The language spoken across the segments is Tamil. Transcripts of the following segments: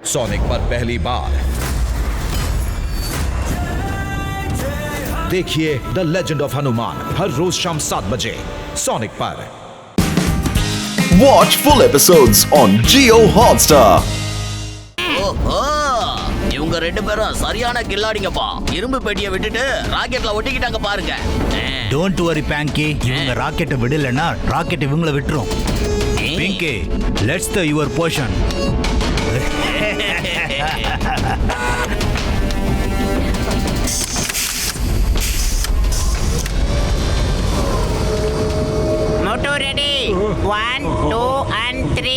सोनिक पर पहली बार देखिए द लेजेंड ऑफ हनुमान हर रोज शाम 7 बजे सोनिक पर। Watch full episodes on Jio Hotstar. இவங்க ரெண்டு பேரும் சரியான கில்லாடிங்கப்பா. இரும்பு பெட்டியை விட்டுட்டு ராக்கெட்ல ஒட்டிக்கிட்டாங்க பாருங்க. டோன்ட் வரி பேங்கி, இவங்க ராக்கெட்டை விடலன்னா ராக்கெட் இவங்கள விட்டுரும். Pinki, let's the your portion. Moto ready. 1, 2 and 3.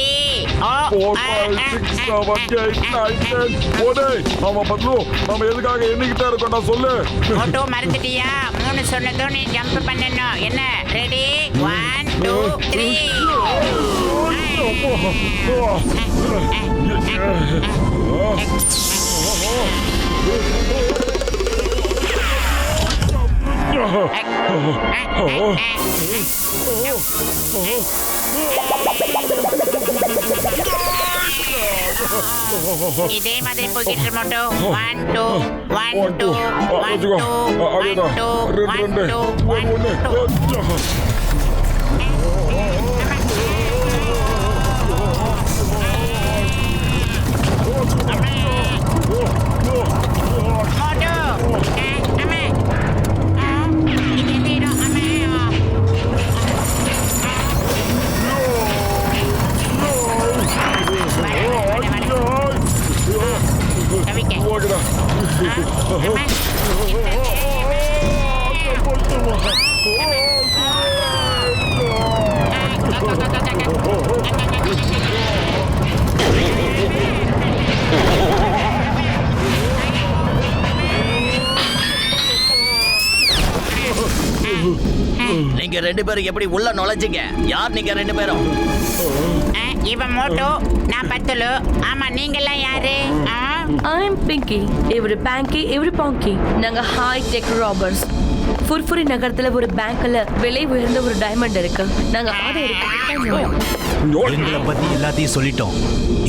4, 5, 6, 7, 8, 9, 10. ஓடே ஆமா பத்லு, நாம எதுக்காக எண்ணிக்கிட்டே இருக்கோம்டா சொல்லு. மோட்டோ மறந்துட்டியா? 3 சொன்னதும் நீ ஜம்ப் பண்ணணும். என்ன? ரெடி? 1, 2, 3. இதே மாதிரி போகிட்டு மோட்டோ. 1, 2 1, 2 1, 2 1, 2 1, 2 1, 2. நீங்க ரெண்டு பேரும் எப்படி உள்ள நுழைஞ்சீங்க? யார் நீங்க ரெண்டு பேரும்? இவன் மோட்டோ, நான் பத்துலு. ஆமா, நீங்கெல்லாம் யாரு? I am Pinky. இவரு பேங்கி, இவரு பாங்கி. நாங்க ஹை டெக் ராபர்ஸ். ஃபுர்ஃபுரி நகரத்துல ஒரு பேங்க்ல விலை உயர்ந்த ஒரு டைமண்ட் இருக்கு. நாங்க அதை எங்களை பத்தி எல்லாத்தையும் சொல்லிட்டோம்.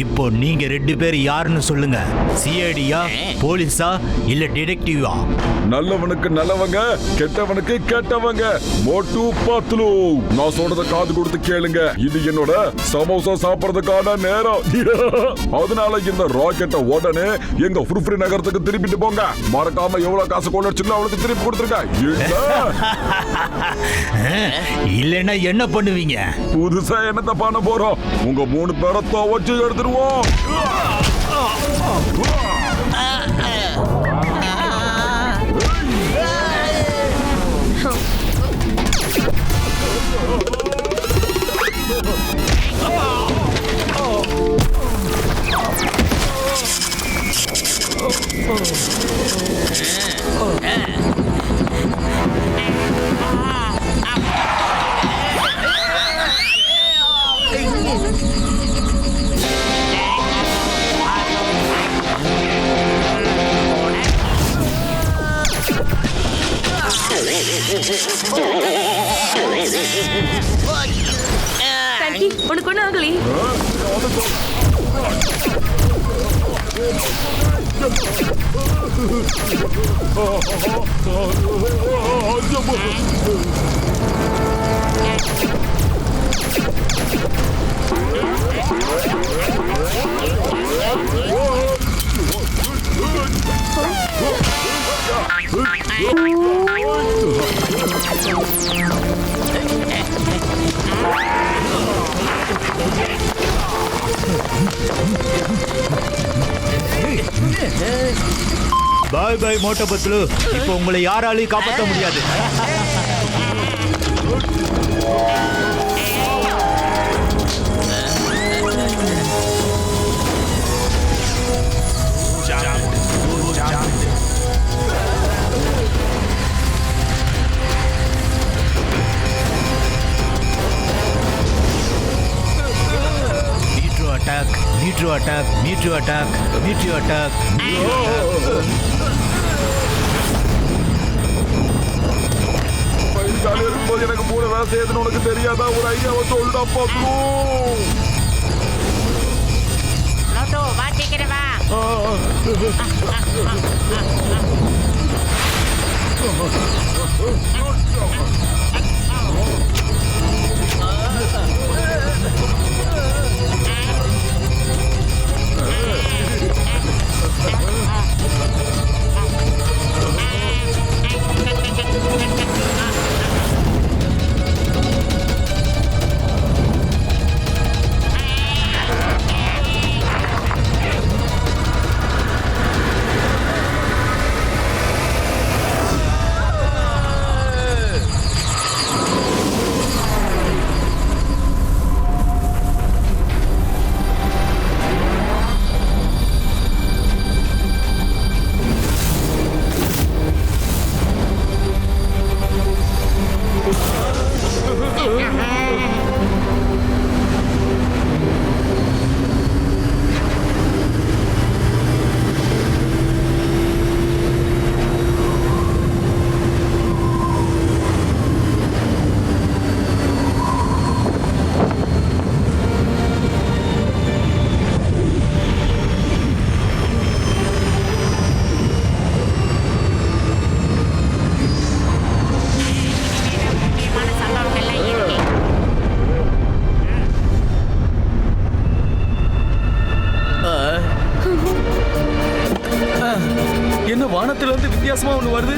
இப்போ நீங்க ரெண்டு பேர் யாருன்னு சொல்லுங்க. சிஐடியா, போலீஸா இல்ல டிடெக்டிவா? நல்லவனுக்கு நல்லவங்க, கெட்டவனுக்கு கெட்டவங்க. மோட்டு பத்லு, நான் சொல்றத காது கொடுத்து கேளுங்க. இது என்னோட சமோசா சாப்பிடுறதுக்கான நேரம். அதனால இந்த ராக்கெட்டை உடனே எங்க ஃபுர்ஃபுரி நகரத்துக்கு திருப்பிட்டு போங்க. மறக்காம எவ்வளவு காசு கொள்ளடிச்சுங்களோ அவளுக்கு திருப்பி கொடுத்துருங்க. இல்லைன்னா என்ன பண்ணுவீங்க? புதுசா என்னத்த பண்ண போறோம்? உங்க 3 பேரை துவச்சு எடுத்துருவோம். பேங்கி, உனக்கு ஒன்றும் ஆகலி? பாய் பாய் மோட்டோ பத்லு, இப்போ உங்களை யாராலையும் காப்பாற்ற முடியாது. Meteor attack, meteor attack, meteor attack, meteor attack. ஜாலியா இருக்கும்போது எனக்கு மூணு வேலை செய்யுதுன்னு உனக்கு தெரியாதா? ஒரு ஐடியாவை சொல்லுடா பத்லு. மோட்டோ, வா சீக்கிரம் வா. என்ன வானத்துல இருந்து வித்தியாசமா ஒண்ணு வருது?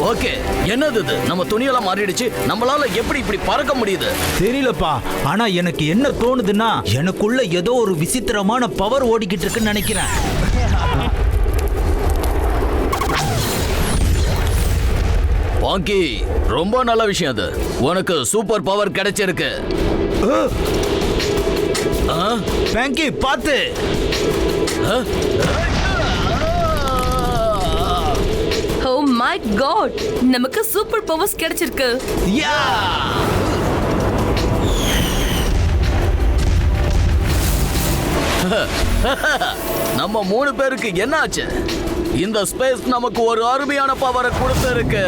ஓகே, என்னது இது? நம்ம துணியெல்லாம் மாறிடுச்சு. நம்மளால எப்படி இப்படி பறக்க முடியுது? தெரியலப்பா, ஆனா எனக்கு என்ன தோணுதுன்னா எனக்குள்ள ஏதோ ஒரு விசித்திரமான பவர் ஓடிக்கிட்டு இருக்குன்னு நினைக்கிறேன். பாங்கி, ரொம்ப நல்ல விஷயம் அது. உனக்கு சூப்பர் பவர் கிடைச்சிருக்கு. பாங்கி பாத்து. ஓ மை காட், நமக்கு சூப்பர் பவர்ஸ் கிடைச்சிருக்கு. யா! நம்ம 3 பேருக்கு என்ன ஆச்சு? இந்த ஸ்பேஸ் நமக்கு ஒரு அருமையான பவரை கொடுத்திருக்கு.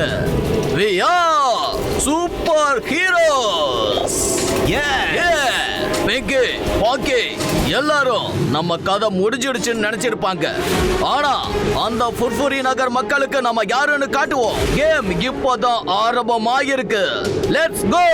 We are super heroes. Pinki, பாங்கி எல்லாரும் நம்ம கதை முடிஞ்சிடுச்சுன்னு நினைச்சிருப்பாங்க. ஆனா அந்த ஃபுர்ஃபுரி நகர் மக்களுக்கு நம்ம யாருன்னு காட்டுவோம். கேம் இப்போதான் ஆரம்பமாயிருக்கு. Let's go.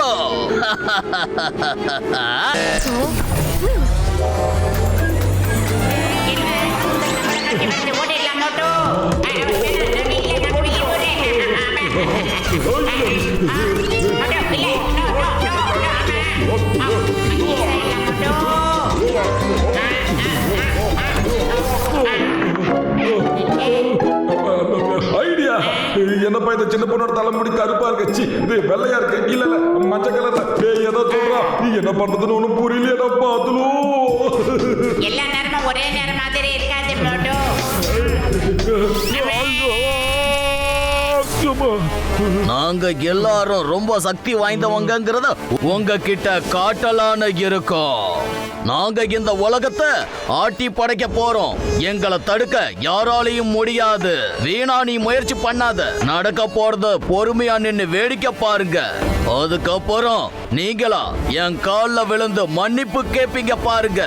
ஐடியா! என்னப்பா இந்த சின்ன பொண்ணோட தலைமுடி கருப்பா இருக்கு, இது வெள்ளையா இருக்கு, இல்ல இல்ல மஞ்ச கலர்ல. டேய் ஏதோ சொல்றா, நீ என்ன பண்றதுன்னு ஒண்ணும் புரியலையடா பாத்துலோ. எல்லா நேரமும் ஒரே நேரம் மாதிரி இருக்காது ப்ளூட்டோ. நாங்க எல்லாரும் ரொம்ப சக்தி வாய்ந்தவங்கிறத உங்ககிட்ட காட்டலான்னு இருக்கோம். நாங்க இந்த உலகத்தை ஆட்டி படைக்க போறோம். எங்களை தடுக்க யாராலையும் முடியாது. வீணா நீ முயற்சி பண்ணாத. நடக்க போறது பொறுமையா நின்னு வேடிக்கை பாருங்க. அதுக்கப்புறம் நீங்களா என் கால்ல விழுந்து மன்னிப்பு கேப்பீங்க பாருங்க.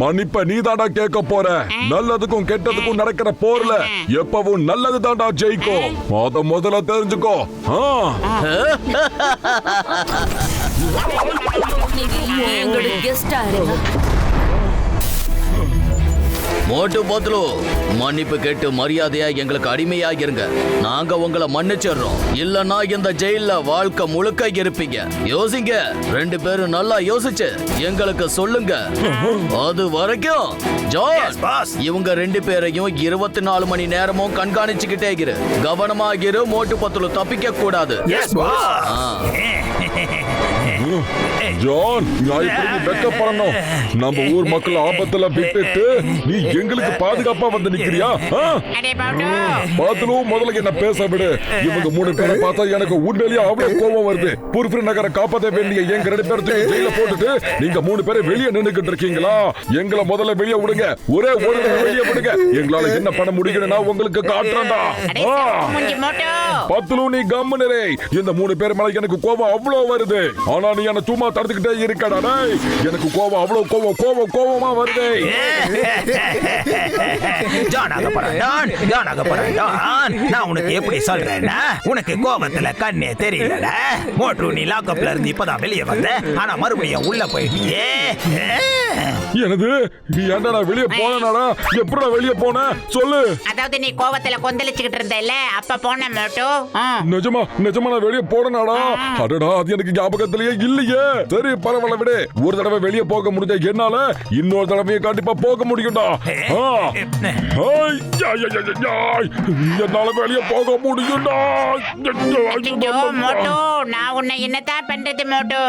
மன்னிப்ப நீ தாண்டா கேட்க போற. நல்லதுக்கும் கெட்டதுக்கும் நடக்கிற போர்ல எப்பவும் நல்லது தாண்டா ஜெயிக்கும். அத முதல்ல தெரிஞ்சுக்கோ. நீங்க எங்களோட கெஸ்டா இருங்க. மோட்டு பத்லு, மன்னிப்பு கேட்டு மரியாதையா எங்களுக்கு அடிமையா இருங்க. நாங்க உங்களை மன்னிச்சிடுறோம். இல்லன்னா இந்த ஜெயில வாழ்க்கை முழுக்க இருப்பீங்க. யோசிங்க, 2 பேரும் நல்லா யோசிச்சு எங்களுக்கு சொல்லுங்க. அது வரைக்கும் ஜான், இவங்க 2 பேரையும் 24 மணி நேரமும் கண்காணிச்சுக்கிட்டே இரு. கவனமா இரு, மோட்டு பத்லு தப்பிக்க கூடாது. ஜான், நான் இப்படி வெக்கப்படணும். நம்ம ஊர் மக்கள் ஆபத்துல விட்டுட்டு நீ எங்களுக்கு பாதுகாப்பா வந்து நிக்கிறியா? அடே மோட்டு, பாத்துலு, முதல்ல என்ன பேச விடு. இவங்க 3 பேரை பார்த்தா எனக்கு உண்மையிலேயே அவ்வளவு கோபம் வருது. புர்ஃபிரி நகரை காப்பாற்ற வேண்டிய எங்க 2 பேரத்துக்கு ஜெயில போட்டுட்டு நீங்க 3 பேரை வெளியே நின்னுக்கிட்டு இருக்கீங்களா? எங்களை முதல்ல வெளியே விடுங்க. ஒரே ஒரு வெளியே விடுங்க. எங்களால என்ன பண்ண முடியும்னு நான் உங்களுக்கு காட்டுறேன்டா. அடே மூஞ்சி மோட்டு. பாத்துலு, நீ கம்முனரே. இந்த 3 பேர் மேல எனக்கு கோபம் அவ்வளவு வருது. ஆனா நீ என்ன சும்மா தடுத்துக்கிட்டே இருக்கடா. டேய், எனக்கு கோபம் அவ்வளவு கோபமா வருது. நான் உனக்கு எப்படி சொல்றேன்னா, உனக்கு கோபத்துல கண்ணே தெரியல. மோட்டு, நீ லாக்அப்ல இருந்து இப்பதான் வெளியே வந்த, ஆனா மறுபடியும் உள்ள போயிட்டியே. எனது நீ ஏன்டா வெளியே போனடா? எப்படா வெளியே போன சொல்லு. அதாவது நீ கோவத்துல கொந்தளிச்சுக்கிட்டு இருந்தல, அப்ப போன மோட்டு. நிஜமா நான் வெளியே போனடா? அடடா, அது எனக்கு ஞாபகத்திலேயே இல்லையே. சரி, பரவாயில்ல விடு. ஒரு தடவை வெளியே போக முடிஞ்ச என்னால இன்னொரு தடவையும் கண்டிப்பா போக முடியும்டா. என்னால வெளியே போக முடியும்டா. மோட்டு, நான் உன்னை என்னதான் பண்றது மோட்டு?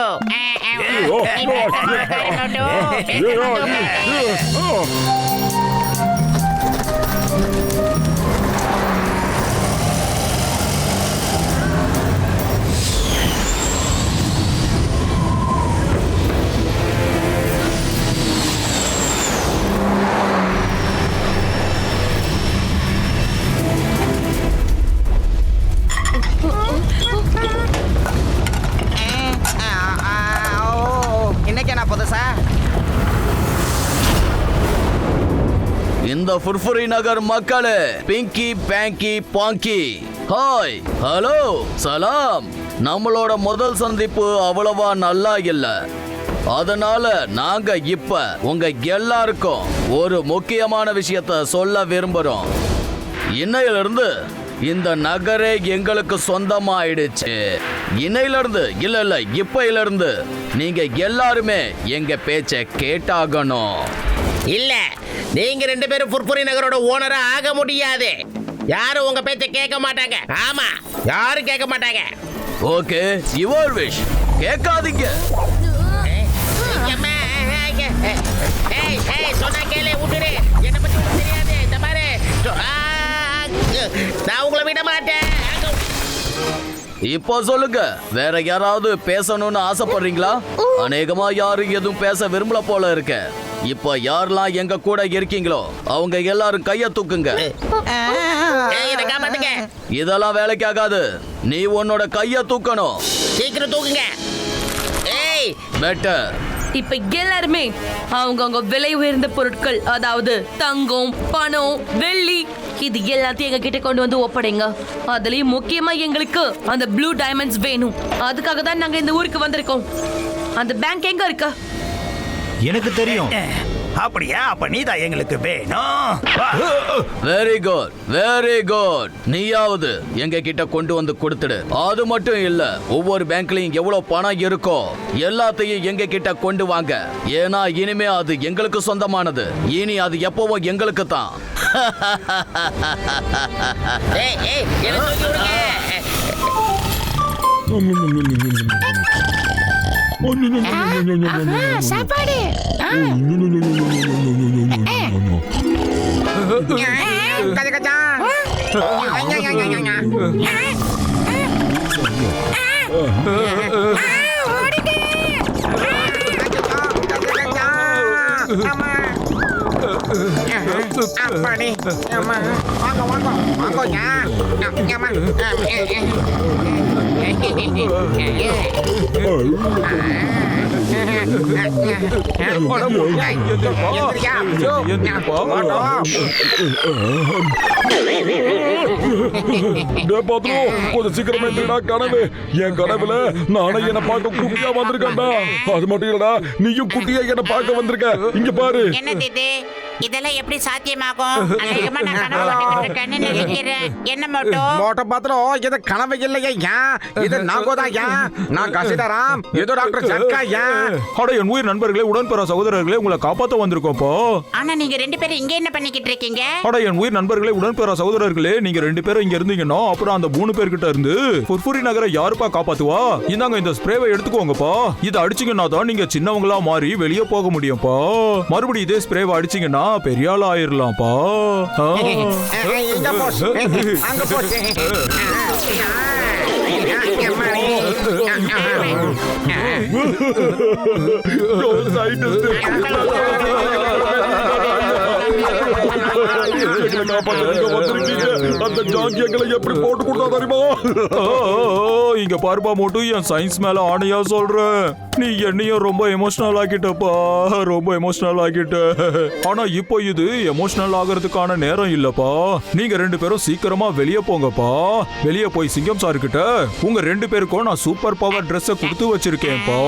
இந்த புர்ஃபிரி நகர் மக்களே, பிங்கி பேங்கி பாங்கி, ஹாய், ஹலோ, சலாம். நம்மளோட முதல் சந்திப்பு அவ்வளவா நல்லா இல்ல. அதனால நாங்க இப்ப உங்க எல்லாருக்கும் ஒரு முக்கியமான விஷயத்த சொல்ல விரும்புறோம். இன்னையிலிருந்து இந்த நகரே எங்களுக்கு சொந்தமாயிடுச்சு. இன்னையிலிருந்து இல்ல இப்பையிலிருந்து நீங்க எல்லாருமே எங்க பேச்ச கேட்டாகணும். இல்ல, நீங்க 2 பேரும் புர்ஃபிரி நகரோட ஓனரா ஆக முடியாது. யாரும் உங்க பேச்ச கேட்க மாட்டாங்க. ஆமா, யாரும் கேட்க மாட்டாங்க. Okay, your wish. கேட்காதீங்க. சொன்னா கேளு, விட்டுடு. என்ன பத்தி உனக்கு தெரியாது. இந்த மாதிரி நான் உங்களை விட மாட்டேன். இப்போ சொல்லுங்க, வேற யாராவது பேசணும்னு ஆசைப்படுறீங்களா? அநேகமா யாரும் எதுவும் பேச விரும்பல போல இருக்க. இப்ப யாரெல்லாம் எங்க கூட இருக்கீங்களோ அவங்க எல்லாரும் கைய தூக்குங்க. இதெல்லாம் வேலைக்கு ஆகாது. நீ உன்னோட கைய தூக்கணும். சீக்கிரம் தூக்குங்க. பெட்டர். இப்ப எல்லாருமே அவங்க விலை உயர்ந்த பொருட்கள், அதாவது தங்கம், பணம், வெள்ளி, இது எல்லாத்தையும் எங்க கிட்ட கொண்டு வந்து ஒப்படைங்க. அதுலயும் முக்கியமா எங்களுக்கு அந்த ப்ளூ டைமண்ட்ஸ் வேணும். அதுக்காக தான் நாங்க இந்த ஊருக்கு வந்திருக்கோம். அந்த பேங்க் எங்க இருக்கு? எனக்கு தெரியும். அப்படியா? அப்ப நீதான் எங்களுக்கு வேணும். Very good, very good. நீயாவது எங்க கிட்ட கொண்டு வந்து கொடுத்துடு. அது மட்டும் இல்ல, ஒவ்வொரு பேங்க்லயும் எவ்வளவு பணம் இருக்கோ எல்லாத்தையும் எங்க கிட்ட கொண்டு வாங்க. ஏன்னா இனிமே அது எங்களுக்கு சொந்தமானது. இனி அது எப்பவும் எங்களுக்கு தான். சாப்பாடு. அம்மாடி அம்மா வாங்க வாங்க வாங்கயா அம்மா கொஞ்சம் சீக்கிரமா எந்திரிடா. கனவு என் கனவுல நானே என்ன பார்க்க குட்டியா வந்திருக்கேன்டா. அது மட்டும் இல்லடா, நீயும் குட்டியா என்ன பார்க்க வந்திருக்க. இங்க பாரு. என்னது இது? இதெல்லாம் எப்படி சாத்தியமாகும்? அநேகமா நான் கனவு கண்டுகிட்டு இருக்கேன்னு நினைக்கிறேன். என்ன மோட்டோ? மோட்டோ பாத்திரம் இது கனவு இல்லையா, இது நாகோதாயா, நான் கசிதராம், இது டாக்டர் ஜட்காயா. அட என் உயிர் நண்பர்களே, உடன்பிற சகோதரர்களே, உங்களை காப்பாத்த வந்திருக்கோம்ப்பா. ஆனா நீங்க ரெண்டு பேரும் இங்க என்ன பண்ணிக்கிட்டு இருக்கீங்க? அட என் உயிர் நண்பர்களே, உடன்பிற சகோதரர்களே, நீங்க 2 பேரும் இங்க இருந்தீங்கன்னா அப்புறம் அந்த 3 பேர்கிட்ட இருந்து ஃபுர்ஃபுரி நகரை யாருப்பா காப்பாத்துவா? இந்தாங்க இந்த ஸ்ப்ரேவை எடுத்துக்கோங்கப்பா. இதை அடிச்சீங்கன்னா தான் நீங்க சின்னவங்களா மாறி வெளியே போக முடியும்ப்பா. மறுபடியும் இதே ஸ்ப்ரேவை அடிச்சீங்கன்னா பெரிய ஆள் ஆயிரலாம்ப்பா. இங்க போஸ் அங்க போஸ் எப்படி போட்டு கொடுத்தா தெரியுமா? இங்க பாருப்பா மோட்டு, என் சயின்ஸ் மேல ஆணையா சொல்றேன், நீ என்னையும் ரொம்ப எமோஷனல் ஆக்கிட்டப்பா, ரொம்ப எமோஷனல் ஆக்கிட்ட. ஆனா இப்போ இது எமோஷனல் ஆகிறதுக்கான நேரம் இல்லப்பா. நீங்க 2 பேரும் சீக்கிரமா வெளியே போங்கப்பா. வெளியே போய் சிங்கம் சார் கிட்ட உங்க 2 பேருக்கும் நான் சூப்பர் பவர் ட்ரெஸ்ஸை கொடுத்து வச்சிருக்கேன்ப்பா.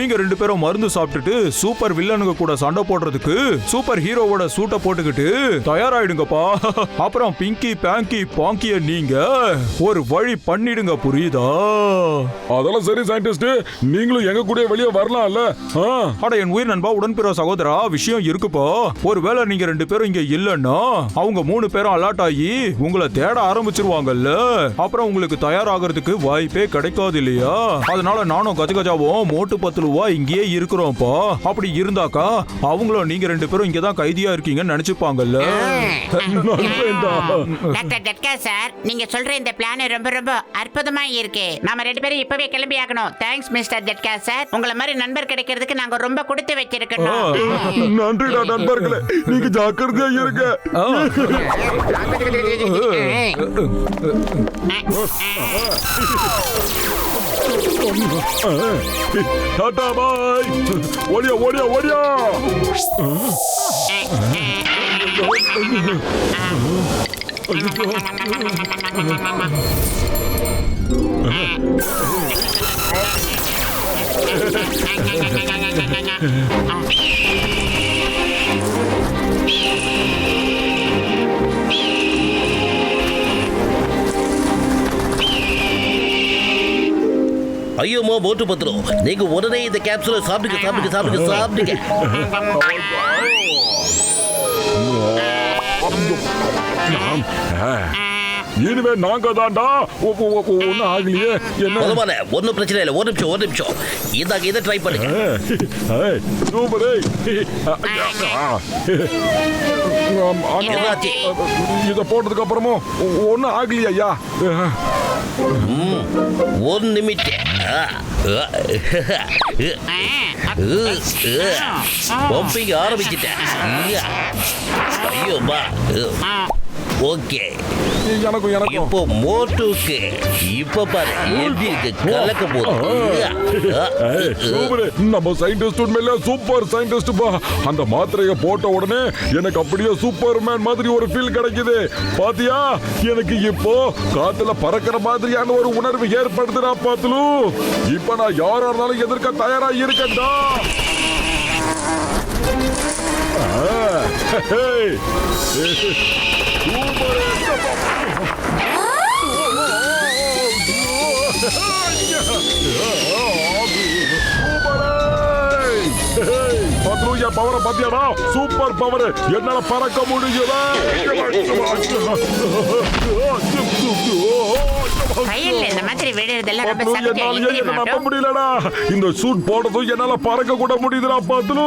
நீங்க 2 பேரும் மருந்து சாப்பிட்டுட்டு சூப்பர் வில்லனுங்க கூட சண்டை போடுறதுக்கு சூப்பர் ஹீரோவோட சூட்டை போட்டுக்கிட்டு தயாராயிடுங்கப்பா. அப்புறம் பிங்கி பேங்கி பாங்கிய நீங்க ஒரு வழி பண்ணிடுங்க, புரியுதா? அதெல்லாம் சரி சயின்டிஸ்ட், நீங்களும் எங்க கூட வெளியே வரலாம்ல. அட என் உயிர் நண்பா, உடன்பிற சகோதரா, விஷயம் இருக்குப்பா. ஒருவேளை நீங்க 2 பேரும் இங்க இல்லன்னா அவங்க 3 பேரும் அலர்ட் ஆகி உங்களை தேட ஆரம்பிச்சிருவாங்கல்ல. அப்புறம் உங்களுக்கு தயாராகிறதுக்கு வாய்ப்பே கிடைக்காது இல்லையா? அதனால நானும் கஜகஜாவும் மோட்டு பத்துலுவா இங்கேயே இருக்கிறோம்ப்பா. அப்படி இருந்தாக்கா அவங்களும் நீங்க 2 பேரும் இங்கதான் கைதியா இருக்கீங்கன்னு நினைச்சுப்பாங்கல்ல. டாக்டர் ஜட்கா சார், நீங்க சொல்ற இந்த பிளான் ரொம்ப ரொம்ப அற்புதமா இருக்கு. நாம 2 பேரும் இப்பவே கிளம்பி ஆகணும். தேங்க்ஸ் மிஸ்டர் ஜட்கா சார். உங்களை மாதிரி நண்பர் கிடைக்கிறதுக்கு நாங்க ரொம்ப கொடுத்து வச்சிருக்கோம். நன்றிடா நண்பர்களே, நீங்க ஜாக்கிரதையா இருங்க. டாடா பாய். ஓடியா ஓடியா ஓடியா. ஐயோமா மோட்டு பத்திரம், நீங்க உடனே இந்த கேப்சூலை சாப்பிடுங்க சாப்பிடுங்க சாப்பிடுங்க சாப்பிடுங்க. இனிமே நாங்க தான்டா. ஒன்னும் ஆகலையே. என்ன பரவாயில்ல, ஒன்னும் பிரச்சனை இல்லை. ஒரு நிமிஷம் இதாங்க, இதை ட்ரை பண்ணுங்க. இத போட்டதுக்கு அப்புறமும் ஒன்னும் ஆகலையா ஐயா? 1 நிமிஷம். பம்பிங் ஆரம்பிச்சிட்டேன். ஐயோமா. ஓகே, எனக்கும் இப்போ மோட்டுக்கு இப்ப பாரு எப்படி இருக்கு, கலக்க போகுது. நம்ம சயின்டிஸ்ட் உண்மையில சூப்பர் சயின்டிஸ்ட் பா. அந்த மாத்திரையை போட்ட உடனே எனக்கு அப்படியே சூப்பர்மேன் மாதிரி ஒரு ஃபீல் கிடைக்குது. பாத்தியா, எனக்கு இப்போ காத்துல பறக்கிற மாதிரியான ஒரு உணர்வு ஏற்படுதுடா பாத்துலு. இப்ப நான் யாரா இருந்தாலும் எதிர்க்க தயாரா இருக்கேன்டா. பவரை பாத்தியாடா, சூப்பர் பவர். என்னால பறக்க முடியுதா? ஃபைல்ல இந்த மாதிரி விழுறதெல்லாம் ரொம்ப பத்லு, சகஜம். என்னால எந்திரி என்ன நம்ப மாட்டோம். முடியலடா. இந்த சூட் போடுறதும் என்னால பறக்க கூட முடியுதுடா பத்லு.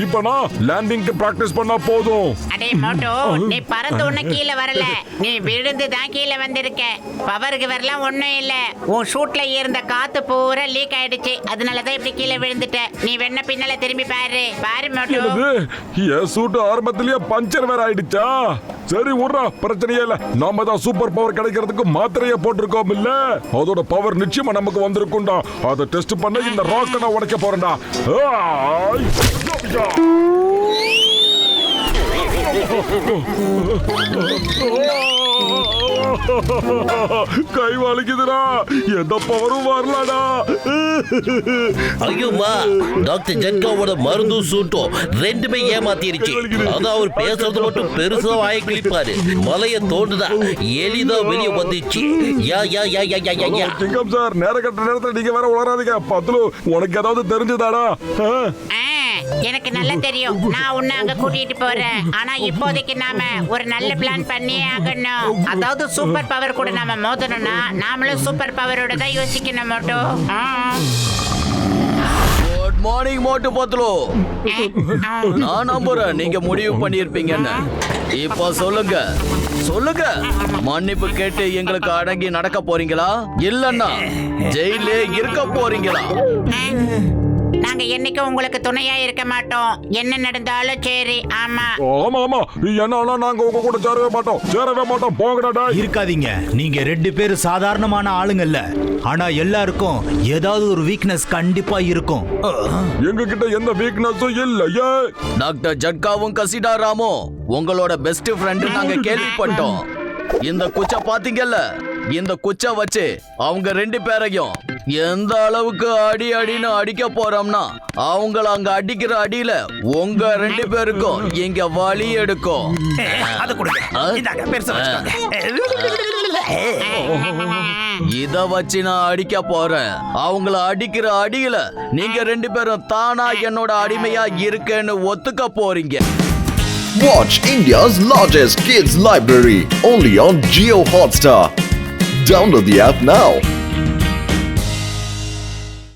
இப்ப நான் லேண்டிங்க்கு பிராக்டிஸ் பண்ணா போதும். அடே மோட்டோ, நீ பறந்து ஒண்ணு கீழே வரல, நீ விழுந்து தான் கீழே வந்திருக்க. பவருக்கு வரலாம் ஒண்ணும் இல்ல. உன் ஷூட்ல இருந்த காத்து பூரா லீக் ஆயிடுச்சு, அதனாலதான் இப்படி கீழே விழுந்துட்ட. நீ வேணா பின்னால திரும்பி பாரு மோட்டோ. என்னது? என் சூட் ஆரம்பத்திலேயே பஞ்சர் வேற ஆயிடுச்சா? சரி விட்றா, பிரச்சனையே இல்ல. நாம தான் சூப்பர் பவர் கிடைக்கிறதுக்கு மாத்திரையை போட்டிருக்கோம் இல்ல, அதோட பவர் நிச்சயமா நமக்கு வந்திருக்கும்டா. அதை டெஸ்ட் பண்ண இந்த ராக்கை நான் உடைக்க போறேன்டா. கை வலிக்குதுடா, எந்த பவரும் வரலடா. ஐயோமா, டாக்டர் ஜட்காவோட மருந்தும் சூட்டும் ரெண்டுமே ஏமாத்திருச்சு. அதான் அவர் பேசுறது மட்டும் பெருசா வாயை கிழிப்பாரு. மலைய தோண்டுதா எளிதா வெளியே வந்துச்சு. யா யா யா யா யா யா யா. சிங்கம் சார், நேர கட்ட நேரத்துல நீங்க வேற உளராதீங்க. பத்லு, உனக்கு ஏதாவது தெரிஞ்சுதாடா? எனக்கு நல்லா தெரியும். நான் உன்னை அங்க கூட்டிட்டு போறேன். ஆனா இப்போதைக்கு நாம ஒரு நல்ல பிளான் பண்ணியே ஆகணும். அதாவது சூப்பர் பவர் கூட நாம மோதணும்னா நாமளும் சூப்பர் பவரோட தான் யோசிக்கணும் மோட்டோ. குட் மார்னிங் மோட்டு பத்லு. நான் நம்புறேன் நீங்க முடிவு பண்ணியிருப்பீங்கன்னு. இப்ப சொல்லுங்க சொல்லுங்க, மன்னிப்பு கேட்டு எங்களுக்கு அடங்கி நடக்க போறீங்களா, இல்லன்னா ஜெயிலே இருக்க போறீங்களா? நாங்க என்னைக்கும் உங்களுக்கு துணையா இருக்க மாட்டோம். என்ன நடந்தாலும் சரி. ஆமா ஆமா ஆமா, என்ன நாங்க உங்க கூட சேரவே மாட்டோம். போங்கடா. இருக்காதீங்க. நீங்க 2 பேர் சாதாரணமான ஆளுங்க இல்ல. ஆனா எல்லாருக்கும் ஏதாவது ஒரு வீக்னஸ் கண்டிப்பா இருக்கும். எங்க கிட்ட எந்த வீக்னஸும் இல்லையே. டாக்டர் ஜட்காவும் கசிடா ராமும் உங்களோட பெஸ்ட் ஃப்ரெண்ட் நாங்க கேள்விப்பட்டோம். இந்த குச்ச பாத்தீங்கல்ல, இந்த குச்ச வச்சு அவங்க 2 பேரையும் எந்த அளவுக்கு அடின்னு அடிக்க போறோம்னா, அவங்கள அங்க அடிக்கிற அடியில உங்க 2 பேருக்கும் இங்க வலி எடுக்கும். அது கொடுங்க. இதாங்க பெருசா வச்சுக்கோங்க. இத வச்சு நான் அடிக்க போறேன். அவங்கள அடிக்கிற அடியில நீங்க 2 பேரும் தானா என்னோட அடிமையா இருக்கேன்னு ஒத்துக்க போறீங்க. Watch India's largest kids library only on Jio Hotstar. Download the app now.